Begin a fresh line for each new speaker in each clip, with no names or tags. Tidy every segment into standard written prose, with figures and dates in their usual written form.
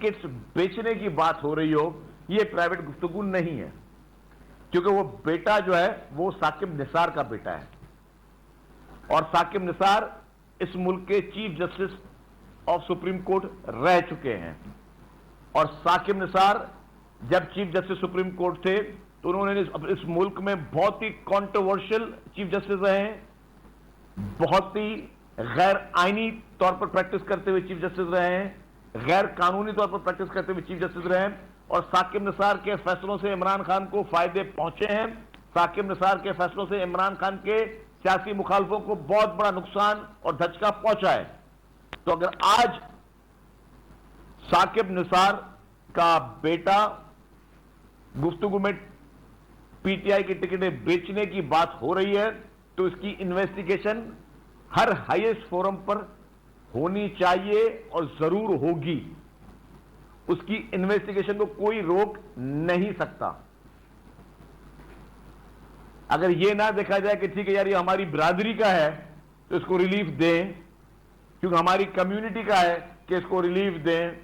Tickets बेचने की बात हो रही हो, यह प्राइवेट गुफ्तगू नहीं है, क्योंकि वो बेटा जो है वो साकिब निसार का बेटा है और साकिब निसार इस मुल्क के chief justice of supreme court रह चुके हैं। और साकिब निसार जब चीफ जस्टिस सुप्रीम कोर्ट थे तो उन्होंने इस मुल्क में बहुत ही कॉन्ट्रोवर्शियल चीफ जस्टिस रहे हैं, बहुत ही गैर आईनी तौर पर प्रैक्टिस करते हुए चीफ जस्टिस रहे हैं, गैर कानूनी तौर पर प्रैक्टिस करते हुए चीफ जस्टिस रहे हैं। और साकिब निसार के फैसलों से इमरान खान को फायदे पहुंचे हैं। साकिब निसार के फैसलों से इमरान खान के सियासी मुखालफों को बहुत बड़ा नुकसान और धचका पहुंचा है। तो अगर आज साकिब निसार का बेटा गुफ्तगू में पीटीआई की टिकटें बेचने की बात हो रही है तो इसकी इन्वेस्टिगेशन हर हाईएस्ट फोरम पर होनी चाहिए और जरूर होगी। उसकी इन्वेस्टिगेशन को कोई रोक नहीं सकता। अगर यह ना देखा जाए कि ठीक है यार ये हमारी बिरादरी का है तो इसको रिलीफ दें, क्योंकि हमारी कम्युनिटी का है कि इसको रिलीफ दें,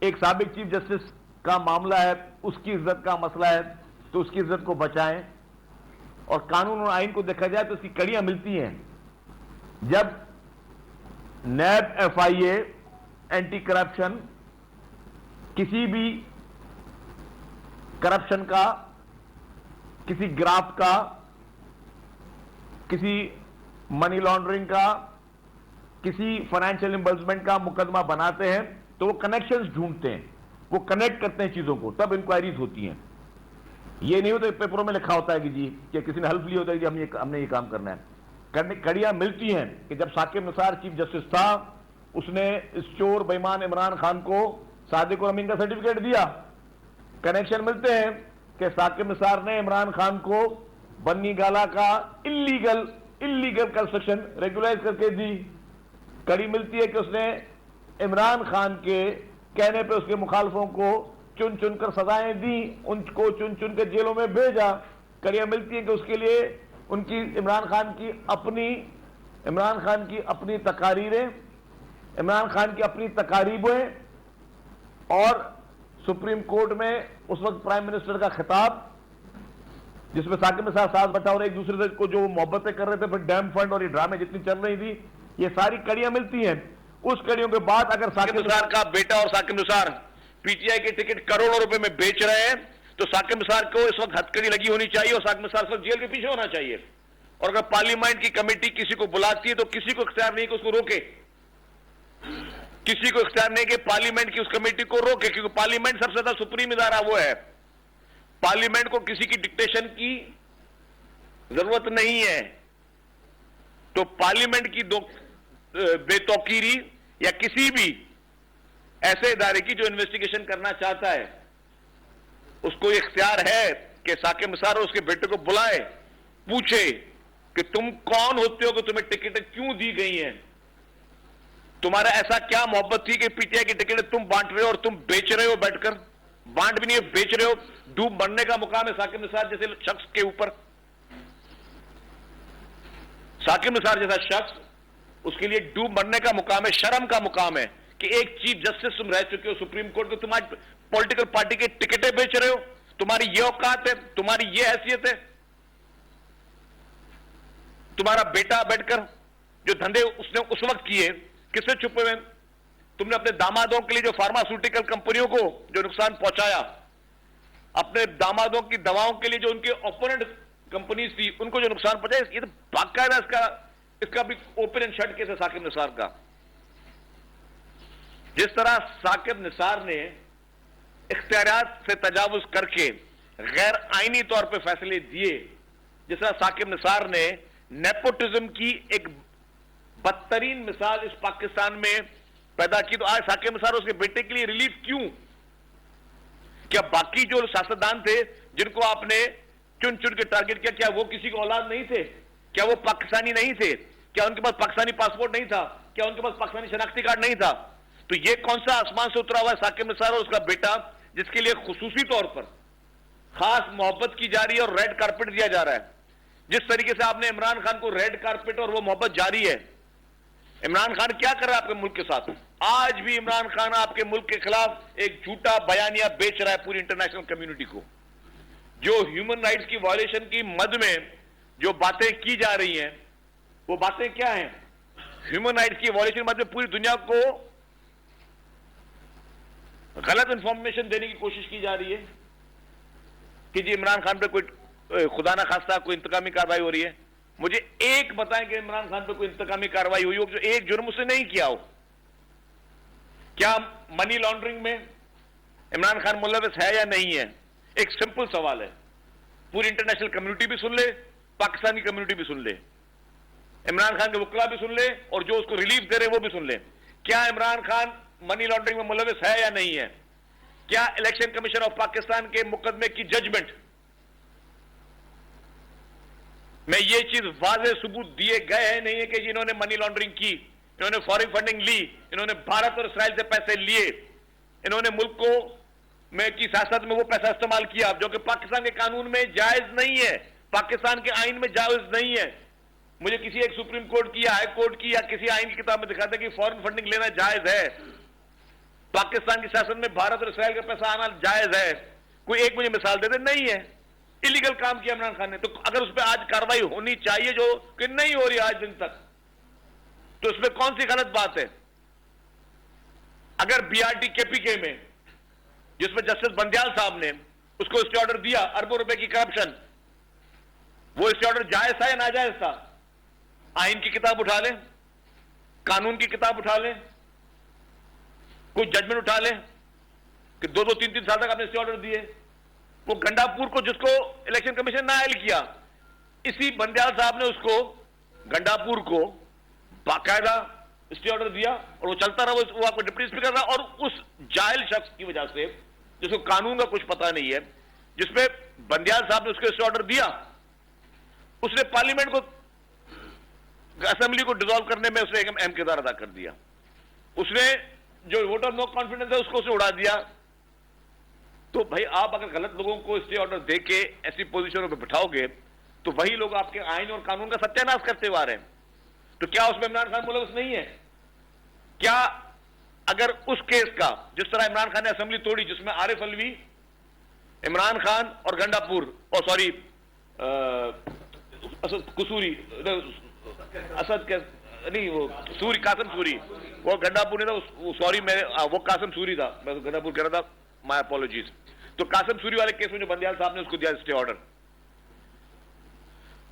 एक साबिक चीफ जस्टिस का मामला है, उसकी इज्जत का मसला है तो उसकी इज्जत को बचाएं। और कानून और आइन को देखा जाए तो इसकी कड़ियां मिलती हैं। जब नैब, एफआईए, एंटी करप्शन किसी भी करप्शन का, किसी ग्राफ्ट का, किसी मनी लॉन्ड्रिंग का, किसी फाइनेंशियल एम्बर्समेंट का मुकदमा बनाते हैं तो वो कनेक्शंस ढूंढते हैं, वो कनेक्ट करते हैं चीजों को, तब इंक्वायरीज होती हैं। ये नहीं होता पेपरों में लिखा होता है कि जी कि किसी ने हेल्प ली होता है कि हमने ये काम करना है। कड़ियां मिलती हैं कि जब साकिब निसार चीफ जस्टिस था उसने इस चोर बेईमान इमरान खान को सादिक और अमीन का सर्टिफिकेट दिया। कनेक्शन मिलते हैं कि साकिब निसार ने इमरान खान को बन्नी गाला का इल्लीगल कंस्ट्रक्शन रेगुलाइज करके दी। कड़ी मिलती है कि उसने इमरान खान के कहने पे उसके मुखालफों को चुन चुनकर सजाएं दी, उनको चुन चुन कर जेलों में भेजा। कड़ियां मिलती है कि उसके लिए उनकी इमरान खान की अपनी तकारीरें, इमरान खान की अपनी तकारीबें और सुप्रीम कोर्ट में उस वक्त प्राइम मिनिस्टर का खिताब जिसमें साकिब निसार साथ बैठा और एक दूसरे से को जो मोहब्बतें कर रहे थे, फिर डैम फंड और ये ड्रामे जितनी चल रही थी, ये सारी कड़ियां मिलती हैं। उस कड़ियों के बाद अगर
साकिब निसार का बेटा और साकिब निसार पीटीआई के टिकट करोड़ों रुपए में बेच रहे हैं तो साकिब निसार को इस वक्त हथकड़ी लगी होनी चाहिए और साकिब निसार इस वक्त जेल के पीछे होना चाहिए। और अगर पार्लियामेंट की कमेटी किसी को बुलाती है तो किसी को इख्तियार नहीं कि उसको रोके, किसी को इख्तियार नहीं कि पार्लियामेंट की उस कमेटी को रोके, क्योंकि पार्लियामेंट सबसे ज्यादा सुप्रीम इदारा वो है। पार्लियामेंट को किसी की डिक्टेशन की जरूरत नहीं है। तो पार्लियामेंट की बेतौकीरी या किसी भी ऐसे इदारे की जो इन्वेस्टिगेशन करना चाहता है उसको इख्तियार है कि साकिब निसार और उसके बेटे को बुलाए, पूछे कि तुम कौन होते हो कि तुम्हें टिकटें क्यों दी गई हैं, तुम्हारा ऐसा क्या मोहब्बत थी कि पीटीआई की टिकटें तुम बांट रहे हो और तुम बेच रहे हो, बैठकर बांट भी नहीं है बेच रहे हो। डूब मरने का मुकाम है साकिब निसार जैसे शख्स के ऊपर। साकिब निसार जैसा शख्स, उसके लिए डूब मरने का मुकाम है, शर्म का मुकाम है कि एक चीफ जस्टिस तुम रह चुके हो सुप्रीम कोर्ट के, तुम आज पॉलिटिकल पार्टी के टिकटें बेच रहे हो। तुम्हारी ये औकात है, तुम्हारी ये हैसियत है। तुम्हारा बेटा बैठकर जो धंधे उसने उस वक्त किए किससे छुपे हुए? तुमने अपने दामादों के लिए जो फार्मास्यूटिकल कंपनियों को जो नुकसान पहुंचाया, अपने दामादों की दवाओं के लिए जो उनके ओपोनेंट कंपनीज थी उनको जो नुकसान पहुंचाया, ये तो बाकायदा इसका भी ओपन एंड शट केस है साकिब निसार का। जिस तरह साकिब निसार ने इख्तियारात से तजावुज करके गैर आईनी तौर पर फैसले दिए, जिस तरह साकिब निसार ने नेपोटिज्म की एक बदतरीन मिसाल इस पाकिस्तान में पैदा की, तो आज साकिब निसार उसके बेटे के लिए रिलीफ क्यों? क्या बाकी जो सियासतदान थे जिनको आपने चुन चुन के टारगेट किया, क्या वो किसी को औलाद नहीं थे? क्या वो पाकिस्तानी नहीं थे? क्या उनके पास पाकिस्तानी पासपोर्ट नहीं था? क्या उनके पास पाकिस्तानी शनाख्ती कार्ड नहीं था? तो ये कौन सा आसमान से उतरा हुआ है साकिब निसार और उसका बेटा, जिसके लिए खुसूसी तौर पर खास मोहब्बत की जा रही है और रेड कारपेट दिया जा रहा है। जिस तरीके से आपने इमरान खान को रेड कारपेट और वो मोहब्बत जारी है, इमरान खान क्या कर रहा है आपके मुल्क के साथ? आज भी इमरान खान आपके मुल्क के खिलाफ एक झूठा बयानिया बेच रहा है पूरी इंटरनेशनल कम्युनिटी को। जो ह्यूमन राइट्स की वायलेशन की मद में जो बातें की जा रही हैं, वो बातें क्या हैं? ह्यूमन राइट्स की वायलेशन मद में पूरी दुनिया को गलत इंफॉर्मेशन देने की कोशिश की जा रही है कि जी इमरान खान पे कोई खुदा ना खास्ता कोई इंतकामी कार्रवाई हो रही है। मुझे एक बताएं कि इमरान खान पे कोई इंतकामी कार्रवाई हुई हो जो एक जुर्म उसने नहीं किया हो। क्या मनी लॉन्ड्रिंग में इमरान खान मुलविस है या नहीं है? एक सिंपल सवाल है। पूरी इंटरनेशनल कम्युनिटी भी सुन ले, पाकिस्तानी कम्युनिटी भी सुन ले, इमरान खान के वकला भी सुन ले और जो उसको रिलीफ दे रहे वो भी सुन ले। क्या इमरान खान मनी लॉन्ड्रिंग में मुलविस है या नहीं है? क्या इलेक्शन कमीशन ऑफ पाकिस्तान के मुकदमे की जजमेंट में ये चीज वाज़े सबूत दिए गए हैं नहीं है कि इन्होंने मनी लॉन्ड्रिंग की, इन्होंने फॉरेन फंडिंग ली, इन्होंने भारत और इसराइल से पैसे लिए, इन्होंने मुल्क को में की सियासत में वो पैसा इस्तेमाल किया जो कि पाकिस्तान के कानून में जायज नहीं है, पाकिस्तान के आइन में जायज नहीं है। मुझे किसी एक सुप्रीम कोर्ट की या हाई कोर्ट की या किसी आइन की किताब में दिखाते कि फॉरेन फंडिंग लेना जायज है, पाकिस्तान की सियासत में भारत और इसराइल का पैसा आना जायज है। कोई एक मुझे मिसाल दे दे, नहीं है। इलीगल काम किया इमरान खान ने। तो अगर उस पर आज कार्रवाई होनी चाहिए जो कि नहीं हो रही आज दिन तक, तो उसमें कौन सी गलत बात है? अगर बीआरटी केपीके में जिसमें जस्टिस बंदयाल साहब ने उसको स्टे ऑर्डर दिया, अरबों रुपए की करप्शन, वो स्टे ऑर्डर जायज था या नाजायज था? आइन की किताब उठा ले, कानून की किताब उठा ले, कोई जजमेंट उठा ले कि 2-2, 3-3 साल तक आपने स्टे ऑर्डर दिए। वो गंडापुर को जिसको इलेक्शन कमीशन नायल किया, इसी बंदयाल साहब ने उसको गंडापुर को बाकायदा स्टे ऑर्डर दिया और वो चलता रहा। वो आपको डिप्टी स्पीकर रहा और उस जाहिल शख्स की वजह से जिसको कानून का कुछ पता नहीं है, जिसपे बंदयाल साहब ने उसको स्टे ऑर्डर दिया, उसने पार्लियामेंट को, असेंबली को डिसॉल्व करने में उसने एक अहम किरदार अदा कर दिया। उसने जो वोट ऑफ नो कॉन्फिडेंस है उसको उसने उड़ा दिया। तो भाई आप अगर गलत लोगों को स्टे ऑर्डर देके ऐसी पोजीशनों पे बिठाओगे तो वही लोग आपके आइन और कानून का सत्यानाश करते हुए आ रहे हैं। तो क्या उसमें इमरान खान मुलविस नहीं है? क्या अगर उस केस का जिस तरह इमरान खान ने असेंबली तोड़ी जिसमें आरिफ अलवी, इमरान खान और गंडापुर और सॉरी कसूरी असद के नहीं वो सूरी कासिम सूरी, वो गंडापुर नहीं था, सॉरी मैं वो कासिम सूरी था, मैं गंडापुर कह रहा था, माय अपॉलॉजीज। तो कासिम सूरी वाले केस में जो बंदयाल साहब ने उसको दिया स्टे ऑर्डर,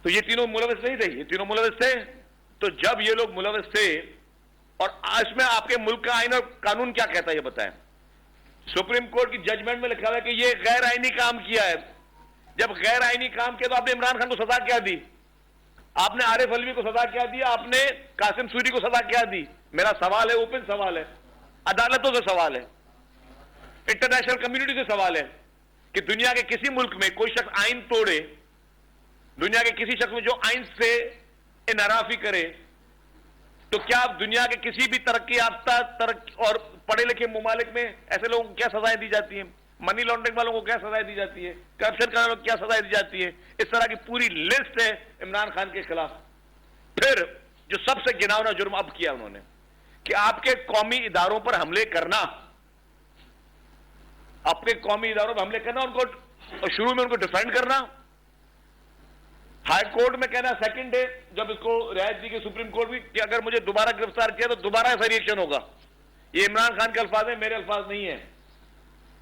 तो ये तीनों मुलविस नहीं थे, ये तीनों मुलविस थे। तो जब ये लोग मुलविस थे और इसमें आपके मुल्क का आइन और कानून क्या कहता है ये बताएं। सुप्रीम कोर्ट की जजमेंट में लिखा हुआ है कि ये गैर आईनी काम किया है। जब गैर आईनी काम किया तो आपने इमरान खान को सजा क्या दी? आपने आरिफ अलवी को सजा क्या दिया? आपने कासिम सूरी को सजा क्या दी? मेरा सवाल है, ओपन सवाल है, अदालतों से सवाल है, इंटरनेशनल कम्युनिटी से सवाल है कि दुनिया के किसी मुल्क में कोई शख्स आइन तोड़े, दुनिया के किसी शख्स में जो आइन से इनहराफी करे, तो क्या आप दुनिया के किसी भी तरक्की याफ्ता और पढ़े लिखे मुमालिक में ऐसे लोगों को क्या सजाएं दी जाती हैं? मनी लॉन्ड्रिंग वालों को क्या सजाएं दी जाती है? करप्शन करने वालों को क्या सजाएं दी जाती है? इस तरह की पूरी लिस्ट है इमरान खान के खिलाफ। फिर जो सबसे घिनौना जुर्म अब किया उन्होंने कि आपके कौमी इदारों पर हमले करना, अपने कौमी इदारों पर हमले करना, उनको शुरू में उनको डिफेंड करना, हाई कोर्ट में कहना सेकंड डे जब इसको रियायत दी गई सुप्रीम कोर्ट भी कि अगर मुझे दोबारा गिरफ्तार किया तो दोबारा ऐसा रिएक्शन होगा। ये इमरान खान के अल्फाज है, मेरे अल्फाज नहीं है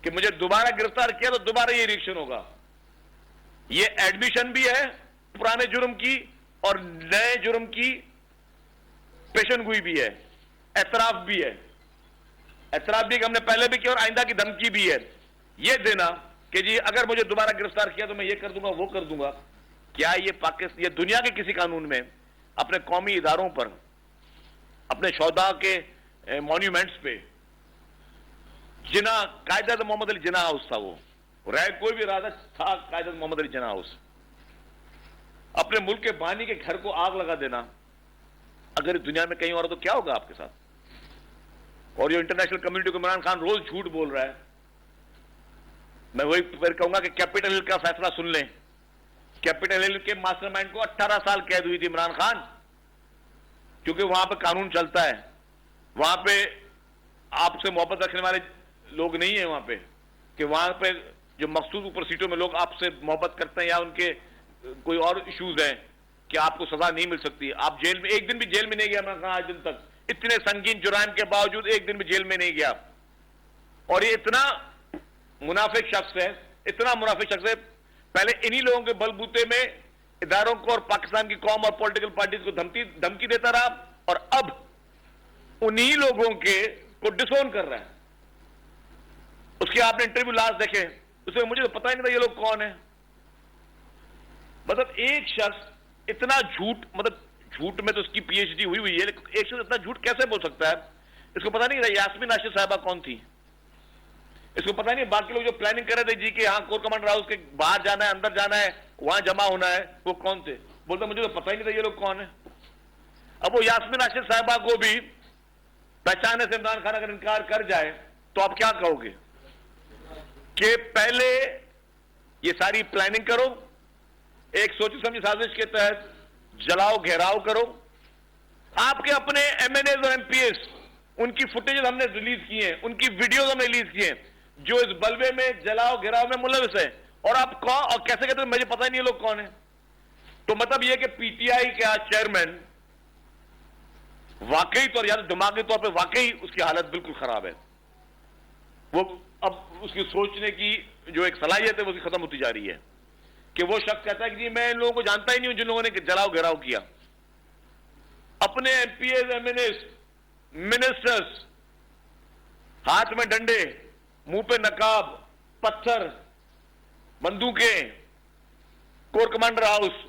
कि मुझे दोबारा गिरफ्तार किया तो दोबारा ये रिएक्शन होगा। ये एडमिशन भी है पुराने जुर्म की और नए जुर्म की पेशनगोई भी है, एतराफ भी है। एतराफ भी हमने पहले भी किया और आइंदा की धमकी भी है। ये देना कि जी अगर मुझे दोबारा गिरफ्तार किया तो मैं ये कर दूंगा, वो कर दूंगा। क्या ये पाकिस्तान, ये दुनिया के किसी कानून में अपने कौमी इदारों पर, अपने शौदा के मॉन्यूमेंट्स पे जिना, कायदे मोहम्मद अली जिना हाउस था, वो राय कोई भी राजा था कायदे मोहम्मद अली जिना हाउस, अपने मुल्क के बानी के घर को आग लगा देना, अगर दुनिया में कहीं और तो क्या होगा आपके साथ? और जो इंटरनेशनल कम्युनिटी को इमरान खान रोज झूठ बोल रहा है, मैं वही फिर कहूंगा कि कैपिटल हिल का फैसला सुन लें। कैपिटल हिल के मास्टरमाइंड को 18 साल कैद हुई थी इमरान खान। क्योंकि वहां पे कानून चलता है, वहां पे आपसे मोहब्बत रखने वाले लोग नहीं है वहां पे, कि वहां पे जो मखसूस ऊपर सीटों में लोग आपसे मोहब्बत करते हैं या उनके कोई और इश्यूज हैं कि आपको सजा नहीं मिल सकती। आप जेल में एक दिन भी जेल में नहीं गया इमरान खान आज दिन तक, इतने संगीन जुराइम के बावजूद एक दिन भी जेल में नहीं गया। और ये इतना मुनाफिक शख्स है, इतना मुनाफिक शख्स है, पहले इन्हीं लोगों के बलबूते में इदारों को और पाकिस्तान की कौम और पॉलिटिकल पार्टीज को धमकी देता रहा, और अब उन्हीं लोगों के को डिसोन कर रहा है। उसके आपने इंटरव्यू लास्ट देखे, उसमें मुझे तो पता ही नहीं था ये लोग कौन है। मतलब एक शख्स इतना झूठ, मतलब झूठ में तो उसकी पीएचडी हुई है, लेकिन एक शख्स इतना झूठ कैसे बोल सकता है? इसको पता नहीं यास्मीन नाशिद साहिबा कौन थी, इसको पता नहीं बाकी लोग जो प्लानिंग कर रहे थे जी कि हाँ कोर कमांडर हाउस के बाहर जाना है, अंदर जाना है, वहां जमा होना है, वो कौन थे? बोलता मुझे तो पता ही नहीं था ये लोग कौन है। अब वो यास्मीन नाशिद साहिबा को भी पहचानने से इमरान खान अगर इनकार कर जाए तो आप क्या कहोगे? कि पहले ये सारी प्लानिंग करो, एक सोची समझी साजिश के तहत जलाओ घेराव करो। आपके अपने एमएनएस और एमपीएस, उनकी फुटेज हमने रिलीज की हैं, उनकी वीडियोज हमने रिलीज की हैं, जो इस बलवे में जलाओ घेराव में मुलविस है, और आप कौन और कैसे कहते हैं मुझे पता ही नहीं लोग कौन है। तो मतलब यह कि पीटीआई के आज चेयरमैन वाकई तौर या दिमागी तौर पर वाकई उसकी हालत बिल्कुल खराब है। वो अब उसकी सोचने की जो एक सलाहियत है वो उसकी खत्म होती जा रही है, कि वो शख्स कहता है कि जी मैं इन लोगों को जानता ही नहीं हूं जिन लोगों ने जलाओ घेराव किया। अपने एमपीएस, एमएनएस, मिनिस्टर्स, हाथ में डंडे, मुंह पे नकाब, पत्थर, बंदूकें, कोर कमांडर हाउस,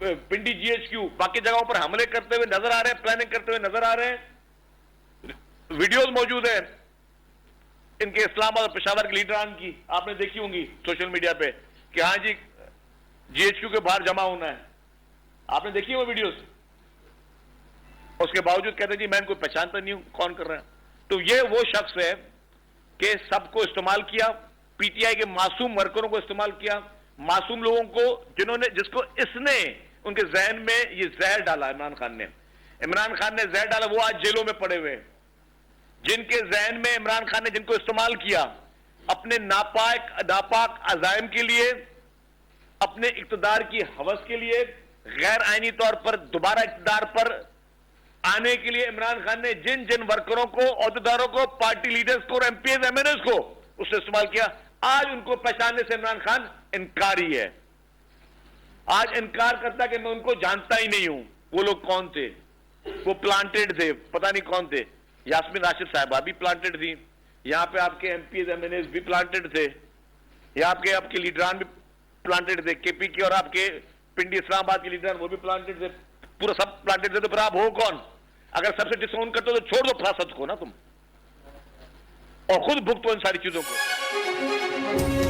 पिंडी जीएचक्यू, बाकी जगहों पर हमले करते हुए नजर आ रहे हैं, प्लानिंग करते हुए नजर आ रहे हैं। वीडियोस मौजूद है इनके इस्लामाबाद और पेशावर के लीडरान की, आपने देखी होंगी सोशल मीडिया पे, कि हाँ जी जीएचक्यू के बाहर जमा होना है, आपने देखी है वो वीडियोस। उसके बावजूद कहते हैं जी मैं इनको पहचानता नहीं हूं कौन कर रहा है। तो ये वो शख्स है कि सबको इस्तेमाल किया, पीटीआई के मासूम वर्करों को इस्तेमाल किया, मासूम लोगों को जिसको इसने उनके जहन में ये जहर डाला। इमरान खान ने जहर डाला, वो आज जेलों में पड़े हुए हैं। जिनके जहन में इमरान खान ने जिनको इस्तेमाल किया अपने नापाक अजायम के लिए, अपने इक्तदार की हवस के लिए, गैर आईनी तौर पर दोबारा इक्तदार पर आने के लिए इमरान खान ने जिन जिन वर्करों को, अहदेदारों को, पार्टी लीडर्स को और एमपीएस, एमएनएस को उससे इस्तेमाल किया, आज उनको पहचानने से इमरान खान इनकारी है। आज इनकार करता कि मैं उनको जानता ही नहीं हूं, वो लोग कौन थे, वो प्लांटेड थे, पता नहीं कौन थे। यास्मीन नाशिद साहिबा भी प्लांटेड थी, यहां पे आपके एमपीएस, एमएनएस भी प्लांटेड थे, यहाँ आपके लीडरान भी प्लांटेड थे, केपी के और आपके पिंडी इस्लामाबाद के लीडरान वो भी प्लांटेड थे, पूरा सब प्लांटेड थे। तो फिर आप हो कौन? अगर सबसे डिसोन करते हो तो छोड़ दो फरासत को ना तुम, और खुद भुगतो इन सारी चीजों को।